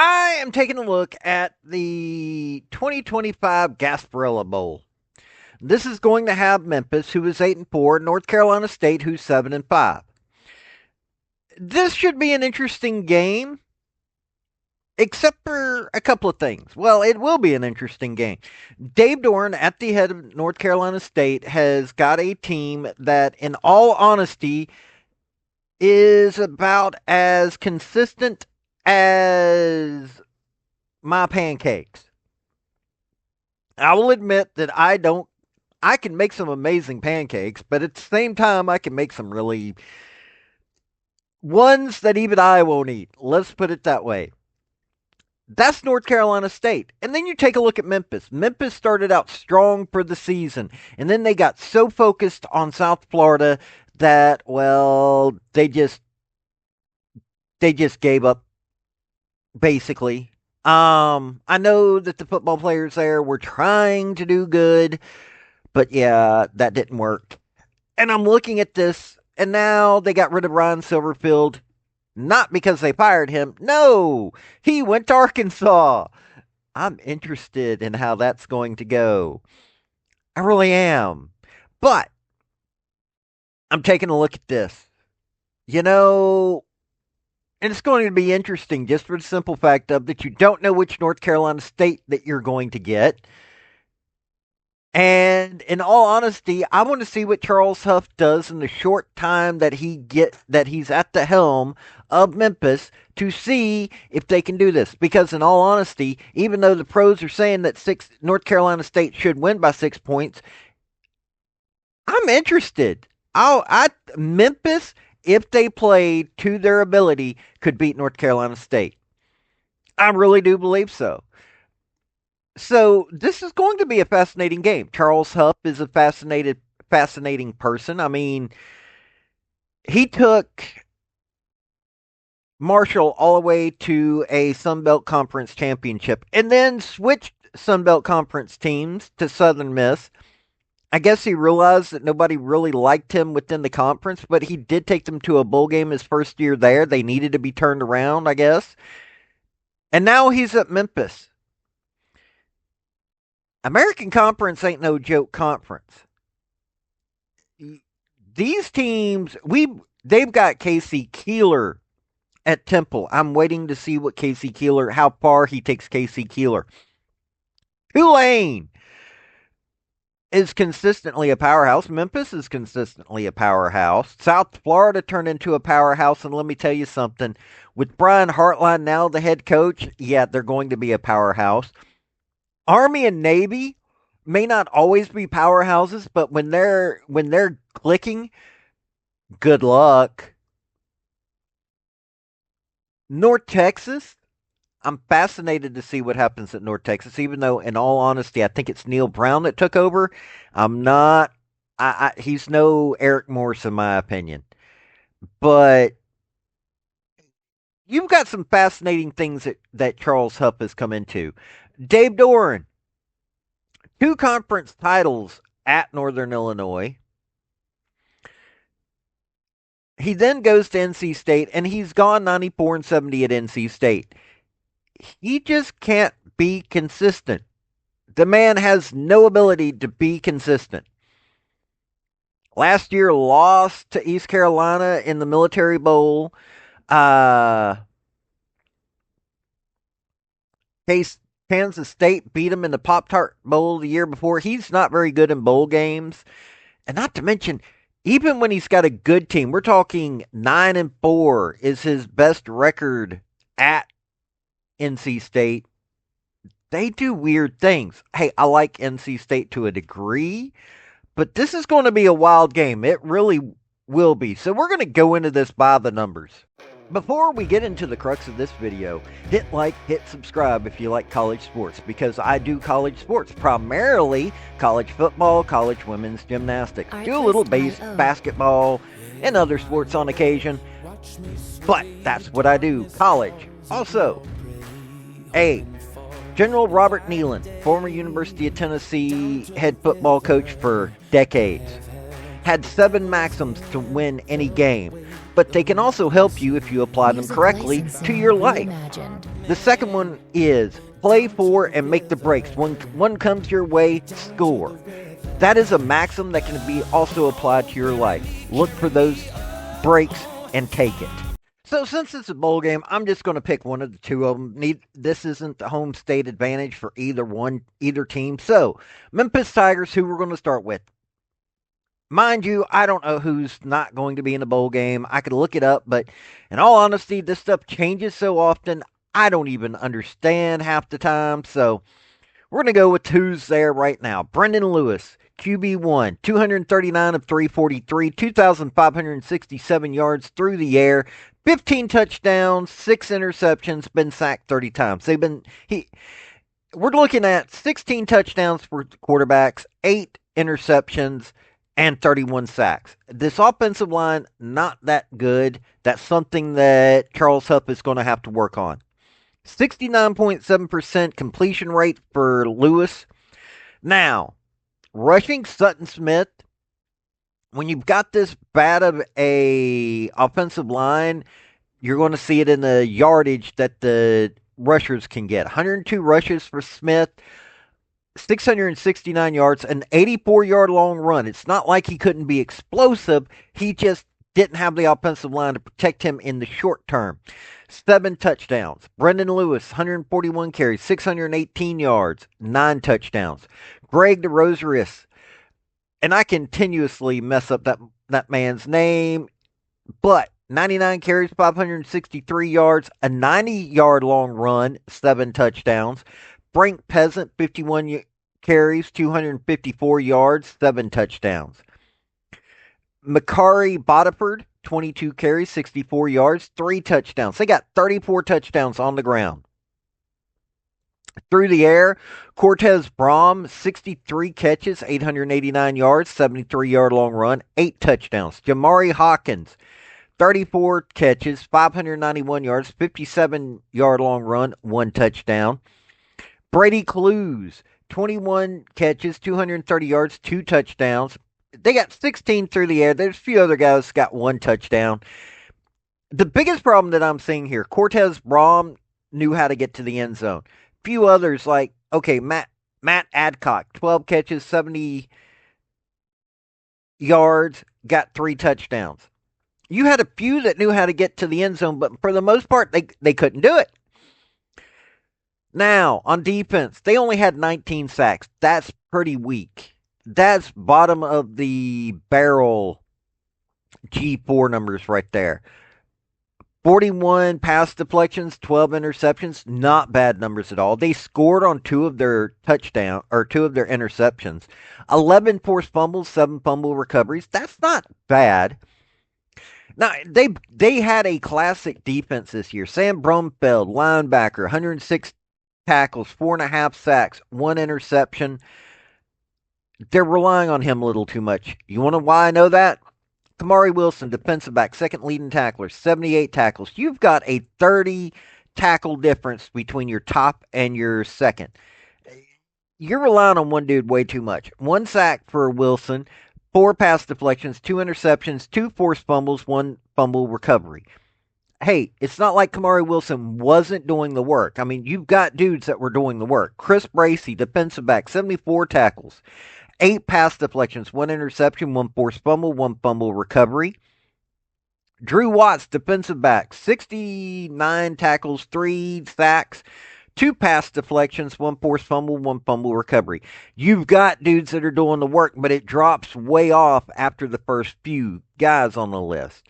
I am taking a look at the 2025 Gasparilla Bowl. This is going to have Memphis, who is 8-4, North Carolina State, who's 7-5. This should be an interesting game, except for a couple of things. Well, it will be an interesting game. Dave Doeren, at the head of North Carolina State, has got a team that, in all honesty, is about as consistent as my pancakes. I will admit that I can make some amazing pancakes, but at the same time, I can make some really ones that even I won't eat. Let's put it that way. That's North Carolina State. And then you take a look at Memphis. Memphis started out strong for the season, and then they got so focused on South Florida that, well, they just gave up, basically. I know that the football players there were trying to do good, but yeah, that didn't work. And I'm looking at this, and now they got rid of Ryan Silverfield, not because they fired him. No, he went to Arkansas. I'm interested in how that's going to go. I really am. But I'm taking a look at this. You know, and it's going to be interesting just for the simple fact of that you don't know which North Carolina State that you're going to get. And in all honesty, I want to see what Charles Huff does in the short time that he's at the helm of Memphis to see if they can do this. Because in all honesty, even though the pros are saying that North Carolina State should win by 6 points, I'm interested. Memphis, if they play to their ability, could beat North Carolina State. I really do believe so. So this is going to be a fascinating game. Charles Huff is a fascinating person. I mean, he took Marshall all the way to a Sun Belt Conference championship and then switched Sun Belt Conference teams to Southern Miss. I guess he realized that nobody really liked him within the conference, but he did take them to a bowl game his first year there. They needed to be turned around, I guess. And now he's at Memphis. American Conference ain't no joke conference. These teams, they've got Casey Keeler at Temple. I'm waiting to see how far he takes Casey Keeler. Tulane is consistently a powerhouse. Memphis is consistently a powerhouse. South Florida turned into a powerhouse, and let me tell you something. With Brian Hartline now the head coach, yeah, they're going to be a powerhouse. Army and Navy may not always be powerhouses, but when they're clicking, good luck. North Texas, I'm fascinated to see what happens at North Texas, even though, in all honesty, I think it's Neil Brown that took over. I'm not. He's no Eric Morris, in my opinion. But you've got some fascinating things that Charles Huff has come into. Dave Doeren, 2 conference titles at Northern Illinois. He then goes to NC State, and he's gone 94-70 at NC State. He just can't be consistent. The man has no ability to be consistent. Last year, lost to East Carolina in the Military Bowl. Kansas State beat him in the Pop-Tart Bowl the year before. He's not very good in bowl games. And not to mention, even when he's got a good team, we're talking 9-4 is his best record at NC State. They do weird things. Hey, I like NC State to a degree, but this is going to be a wild game. It really will be. So we're going to go into this by the numbers. Before we get into the crux of this video, hit like, hit subscribe if you like college sports, because I do college sports, primarily college football, college women's gymnastics. Do a little basketball and other sports on occasion, but that's what I do, college. Also, General Robert Neyland, former University of Tennessee head football coach for decades. had 7 maxims to win any game, but they can also help you if you apply them correctly to your life. The second one is play for and make the breaks. When one comes your way, score. That is a maxim that can be also applied to your life. Look for those breaks and take it. So since it's a bowl game, I'm just going to pick one of the two of them. This isn't the home state advantage for either team. So Memphis Tigers, who we're going to start with. Mind you, I don't know who's not going to be in the bowl game. I could look it up, but in all honesty, this stuff changes so often, I don't even understand half the time. So we're going to go with who's there right now. Brendan Lewis, QB1, 239 of 343, 2,567 yards through the air, 15 touchdowns, 6 interceptions, been sacked 30 times. We're looking at 16 touchdowns for quarterbacks, 8 interceptions, and 31 sacks. This offensive line, not that good. That's something that Charles Huff is going to have to work on. 69.7% completion rate for Lewis. Now, rushing Sutton Smith, when you've got this bad of a offensive line, you're going to see it in the yardage that the rushers can get. 102 rushes for Smith, 669 yards, an 84-yard long run. It's not like he couldn't be explosive. He just didn't have the offensive line to protect him in the short term. 7 touchdowns. Brendan Lewis, 141 carries, 618 yards, 9 touchdowns. Greg DeRosarius, and I continuously mess up that man's name, but 99 carries, 563 yards, a 90-yard long run, 7 touchdowns. Frank Peasant, 51 carries, 254 yards, 7 touchdowns. Makari Bodiford, 22 carries, 64 yards, 3 touchdowns. They got 34 touchdowns on the ground. Through the air, Cortez Braum, 63 catches, 889 yards, 73-yard long run, 8 touchdowns. Jamari Hawkins, 34 catches, 591 yards, 57-yard long run, 1 touchdown. Brady Clues, 21 catches, 230 yards, 2 touchdowns. They got 16 through the air. There's a few other guys got 1 touchdown. The biggest problem that I'm seeing here, Cortez Braum knew how to get to the end zone. Few others like, okay, Matt Adcock, 12 catches, 70 yards, got 3 touchdowns. You had a few that knew how to get to the end zone, but for the most part, they couldn't do it. Now, on defense, they only had 19 sacks. That's pretty weak. That's bottom of the barrel G4 numbers right there. 41 pass deflections, 12 interceptions, not bad numbers at all. They scored on 2 of their interceptions. 11 forced fumbles, 7 fumble recoveries. That's not bad. Now, they had a classic defense this year. Sam Brumfeld, linebacker, 106 tackles, 4.5 sacks, 1 interception. They're relying on him a little too much. You want to know why I know that? Kamari Wilson, defensive back, second leading tackler, 78 tackles. You've got a 30 tackle difference between your top and your second. You're relying on one dude way too much. 1 sack for Wilson, 4 pass deflections, 2 interceptions, 2 forced fumbles, 1 fumble recovery. Hey, it's not like Kamari Wilson wasn't doing the work. I mean, you've got dudes that were doing the work. Chris Bracey, defensive back, 74 tackles. 8 pass deflections, 1 interception, 1 forced fumble, 1 fumble recovery. Drew Watts, defensive back, 69 tackles, 3 sacks, 2 pass deflections, 1 forced fumble, 1 fumble recovery. You've got dudes that are doing the work, but it drops way off after the first few guys on the list.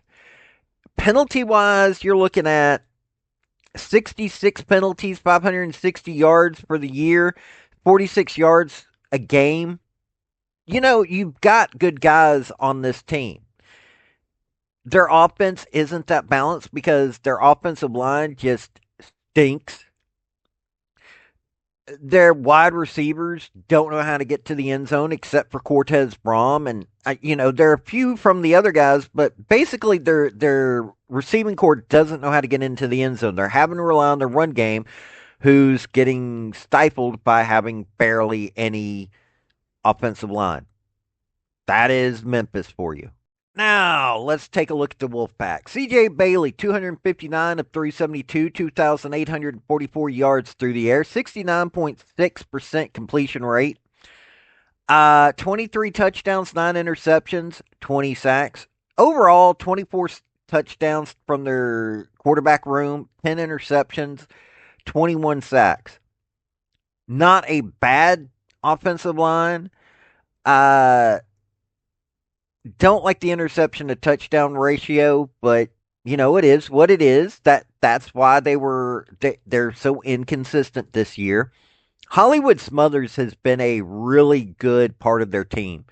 Penalty-wise, you're looking at 66 penalties, 560 yards for the year, 46 yards a game. You know, you've got good guys on this team. Their offense isn't that balanced because their offensive line just stinks. Their wide receivers don't know how to get to the end zone except for Cortez Braum. And, there are a few from the other guys, but basically their receiving corps doesn't know how to get into the end zone. They're having to rely on the run game, who's getting stifled by having barely any offensive line. That is Memphis for you. Now, let's take a look at the Wolfpack. CJ Bailey, 259 of 372, 2,844 yards through the air, 69.6% completion rate. 23 touchdowns, 9 interceptions, 20 sacks. Overall, 24 touchdowns from their quarterback room, 10 interceptions, 21 sacks. Not a bad offensive line. Uh, don't like the interception to touchdown ratio, but it is what it is. That's why they're so inconsistent this year. Hollywood Smothers has been a really good part of their team.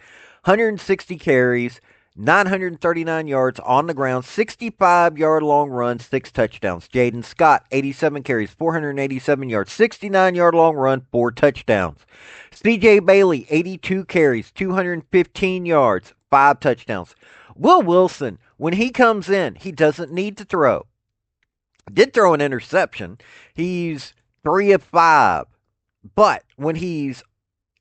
160 carries, 939 yards on the ground, 65-yard long run, 6 touchdowns. Jaden Scott, 87 carries, 487 yards, 69-yard long run, 4 touchdowns. CJ Bailey, 82 carries, 215 yards, 5 touchdowns. Will Wilson, when he comes in, he doesn't need to throw. Did throw an interception. He's 3 of 5. But when he's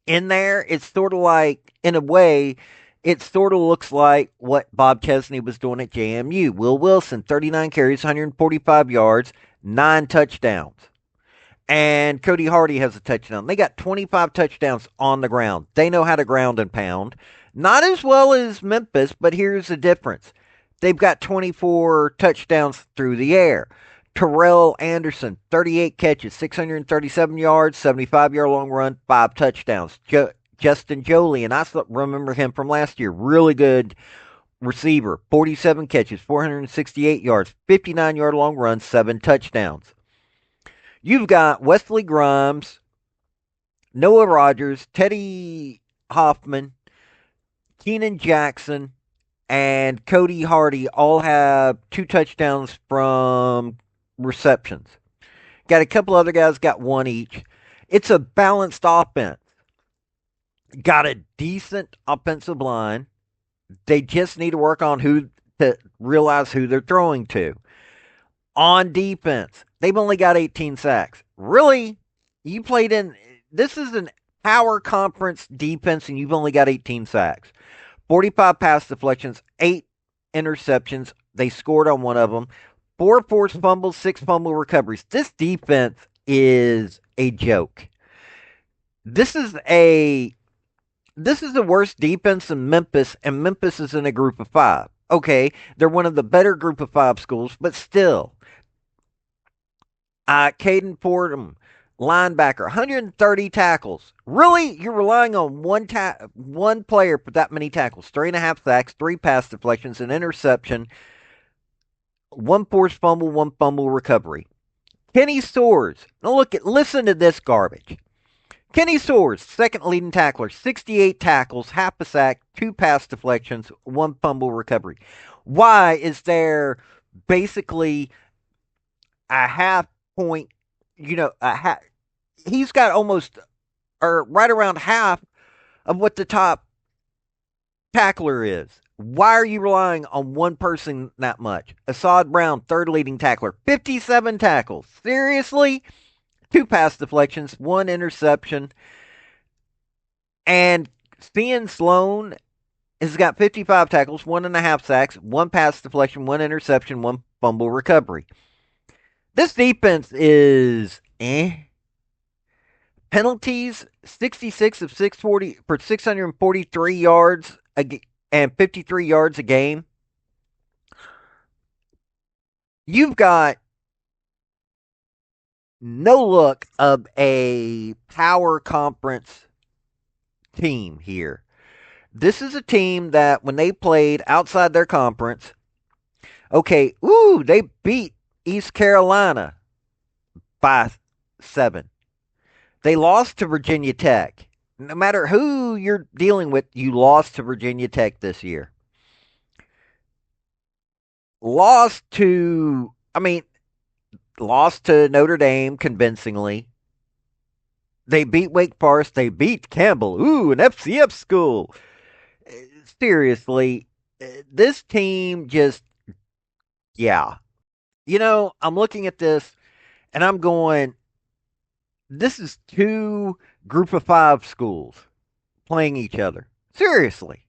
in there, it's sort of like, in a way, it sort of looks like what Bob Chesney was doing at JMU. Will Wilson, 39 carries, 145 yards, 9 touchdowns. And Cody Hardy has a touchdown. They got 25 touchdowns on the ground. They know how to ground and pound. Not as well as Memphis, but here's the difference. They've got 24 touchdowns through the air. Terrell Anderson, 38 catches, 637 yards, 75-yard long run, 5 touchdowns. Justin Jolie, and I remember him from last year, really good receiver, 47 catches, 468 yards, 59-yard long run, 7 touchdowns. You've got Wesley Grimes, Noah Rogers, Teddy Hoffman, Keenan Jackson, and Cody Hardy all have 2 touchdowns from receptions. Got a couple other guys got 1 each. It's a balanced offense. Got a decent offensive line. They just need to work on who to realize who they're throwing to. On defense, they've only got 18 sacks. Really? You played in this is an power conference defense and you've only got 18 sacks. 45 pass deflections, 8 interceptions. They scored on one of them. 4 forced fumbles, 6 fumble recoveries. This defense is a joke. This is the worst defense in Memphis, and Memphis is in a group of 5. Okay, they're one of the better group of 5 schools, but still. Caden Fordham, linebacker, 130 tackles. Really? You're relying on one player for that many tackles. 3.5 sacks, 3 pass deflections, an interception, 1 forced fumble, 1 fumble recovery. Kenny Soares. Now listen to this garbage. Kenny Soares, second leading tackler, 68 tackles, half a sack, 2 pass deflections, 1 fumble recovery. Why is there basically a half point, he's got almost, or right around half of what the top tackler is. Why are you relying on one person that much? Assad Brown, third leading tackler, 57 tackles. Seriously? 2 pass deflections, 1 interception. And Cian Sloan has got 55 tackles, 1.5 sacks, 1 pass deflection, 1 interception, 1 fumble recovery. This defense is Penalties, 66 of 640 for 643 yards and 53 yards a game. You've got no look of a power conference team here. This is a team that when they played outside their conference, they beat East Carolina by 7. They lost to Virginia Tech. No matter who you're dealing with, you lost to Virginia Tech this year. Lost to Notre Dame convincingly. They beat Wake Forest. They beat Campbell. An FCF school. Seriously, this team just, yeah. I'm looking at this and I'm going, this is 2 group of 5 schools playing each other. Seriously.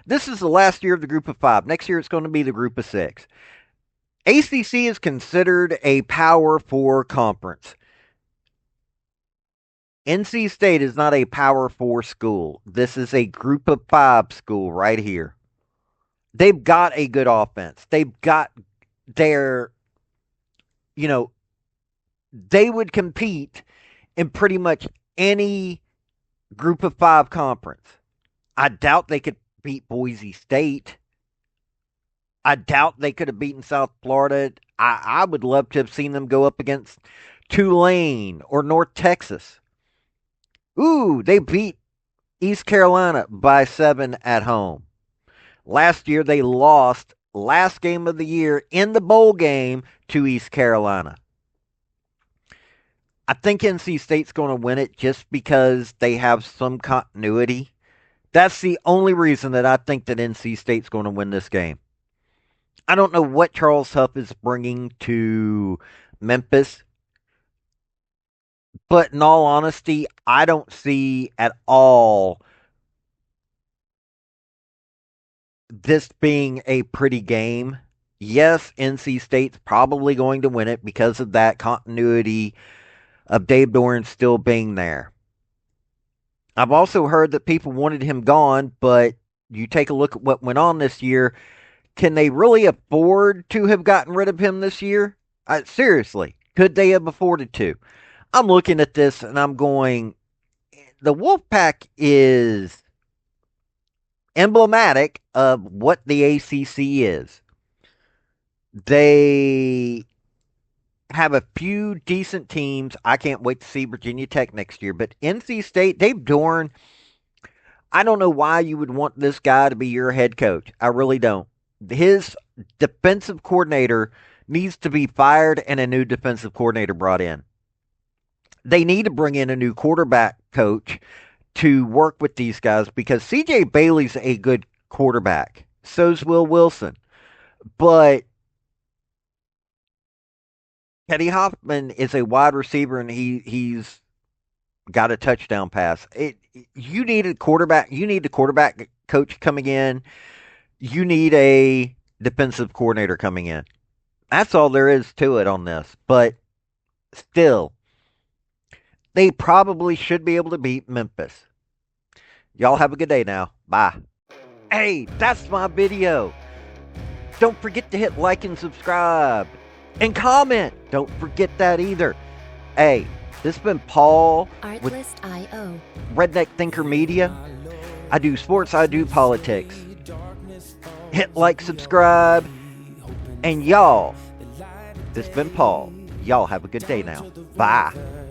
This is the last year of the group of 5. Next year it's going to be the group of 6. ACC is considered a Power 4 conference. NC State is not a Power 4 school. This is a group of 5 school right here. They've got a good offense. They've got their, you know, they would compete in pretty much any group of 5 conference. I doubt they could beat Boise State. I doubt they could have beaten South Florida. I would love to have seen them go up against Tulane or North Texas. Ooh, they beat East Carolina by 7 at home. Last year, they lost last game of the year in the bowl game to East Carolina. I think NC State's going to win it just because they have some continuity. That's the only reason that I think that NC State's going to win this game. I don't know what Charles Huff is bringing to Memphis, but in all honesty, I don't see at all this being a pretty game. Yes, NC State's probably going to win it because of that continuity of Dave Doran still being there. I've also heard that people wanted him gone, but you take a look at what went on this year. Can they really afford to have gotten rid of him this year? Seriously, could they have afforded to? I'm looking at this and I'm going, the Wolfpack is emblematic of what the ACC is. They have a few decent teams. I can't wait to see Virginia Tech next year. But NC State, Dave Doran, I don't know why you would want this guy to be your head coach. I really don't. His defensive coordinator needs to be fired and a new defensive coordinator brought in. They need to bring in a new quarterback coach to work with these guys because C.J. Bailey's a good quarterback. So's Will Wilson. But Teddy Hoffman is a wide receiver and he's got a touchdown pass. You need a quarterback. You need a quarterback coach coming in. You need a defensive coordinator coming in. That's all there is to it on this. But still, they probably should be able to beat Memphis. Y'all have a good day now. Bye. Hey, that's my video. Don't forget to hit like and subscribe. And comment. Don't forget that either. Hey, this has been Paul with Artlist.io. Redneck Thinker Media. I do sports, I do politics. Hit like, subscribe, and y'all, this has been Paul. Y'all have a good day now. Bye.